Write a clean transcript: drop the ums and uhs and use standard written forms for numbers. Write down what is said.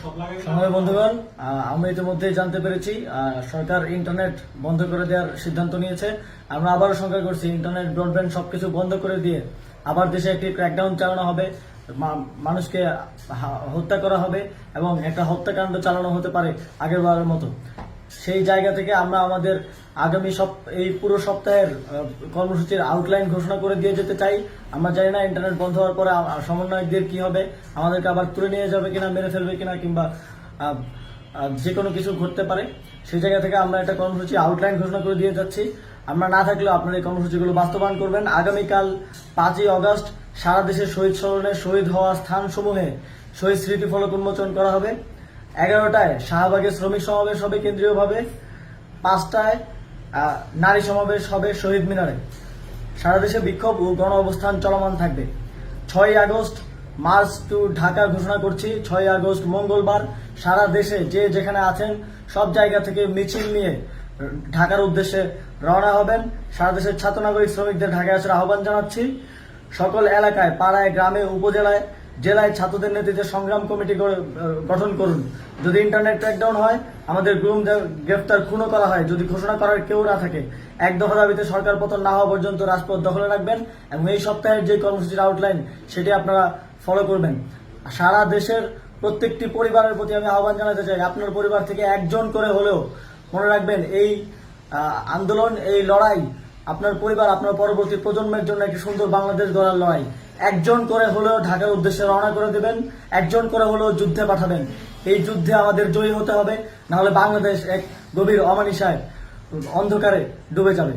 সংগ্রামী বন্ধুগণ, আমরা ইতিমধ্যে জানতে পেরেছি সরকার ইন্টারনেট বন্ধ করে দেওয়ার সিদ্ধান্ত নিয়েছে। আমরা আবারও শঙ্কা করছি, ইন্টারনেট ব্রডব্যান্ড সবকিছু বন্ধ করে দিয়ে আবার দেশে একটি ক্র্যাকডাউন চালানো হবে, মানুষকে হত্যা করা হবে এবং একটা হত্যাকাণ্ড চালানো হতে পারে আগের বারের মতো। সেই জায়গা থেকে আমরা আমাদের আগামী এই পুরো সপ্তাহের কর্মসূচির আউটলাইন ঘোষণা করে দিয়ে যেতে চাই। আমরা জানি না ইন্টারনেট বন্ধ হওয়ার পরে সমন্বয়কদের কি হবে, আমাদেরকে আবার তুলে নিয়ে যাবে কিনা, মেরে ফেলবে কিনা, কিংবা যে কোনো কিছু ঘটতে পারে। সেই জায়গা থেকে আমরা একটা কর্মসূচি আউটলাইন ঘোষণা করে দিয়ে যাচ্ছি। আমরা না থাকলেও আপনারা এই কর্মসূচিগুলো বাস্তবায়ন করবেন। আগামীকাল 5ই অগস্ট সারা দেশে শহীদ স্মরণে শহীদ হওয়া স্থানসমূহে শহীদ স্মৃতি ফলক উন্মোচন করা হবে। 11টায় শাহবাগে শ্রমিক সমাবেশ হবে কেন্দ্রীয়ভাবে, 5টায় নারী সমাবেশ হবে শহীদ মিনারে। সারা দেশে বিক্ষোভ ও গণ অবস্থান চলমান থাকবে। 6ই আগস্ট মার্চ টু ঢাকা ঘোষণা করছি। 6ই আগস্ট মঙ্গলবার সারা দেশে যে যেখানে আছেন সব জায়গা থেকে মিছিল নিয়ে ঢাকার উদ্দেশ্যে রওনা হবেন। সারা দেশের ছাত্র নাগরিক শ্রমিকদের ঢাকায় আসার আহ্বান জানাচ্ছি। সকল এলাকায়, পাড়ায়, গ্রামে, উপজেলায়, জেলায় ছাত্রদের নেতৃত্বে সংগ্রাম কমিটি গঠন করুন। যদি ইন্টারনেট ক্র্যাকডাউন হয়, আমাদের গুম গ্রেফতার, খুনও করা হয়, যদি ঘোষণা করার কেউ না থাকে, এক দফা দাবিতে সরকার পতন না হওয়া পর্যন্ত রাজপথ দখলে রাখবেন এবং এই সপ্তাহের যে কর্মসূচির আউটলাইন সেটি আপনারা ফলো করবেন। সারা দেশের প্রত্যেকটি পরিবারের প্রতি আমি আহ্বান জানাতে চাই, আপনার পরিবার থেকে একজন করে হলেও মনে রাখবেন এই আন্দোলন, এই লড়াই আপনার পরিবার, আপনার পরবর্তী প্রজন্মের জন্য একটি সুন্দর বাংলাদেশ গড়ার লড়াই। একজন করে হলেও ঢাকার উদ্দেশ্যে রওনা করে দেবেন, একজন করে হলেও যুদ্ধে পাঠাবেন। এই যুদ্ধে আমাদের জয়ী হতে হবে, নাহলে বাংলাদেশ এক গভীর অমানিসায় অন্ধকারে ডুবে যাবে।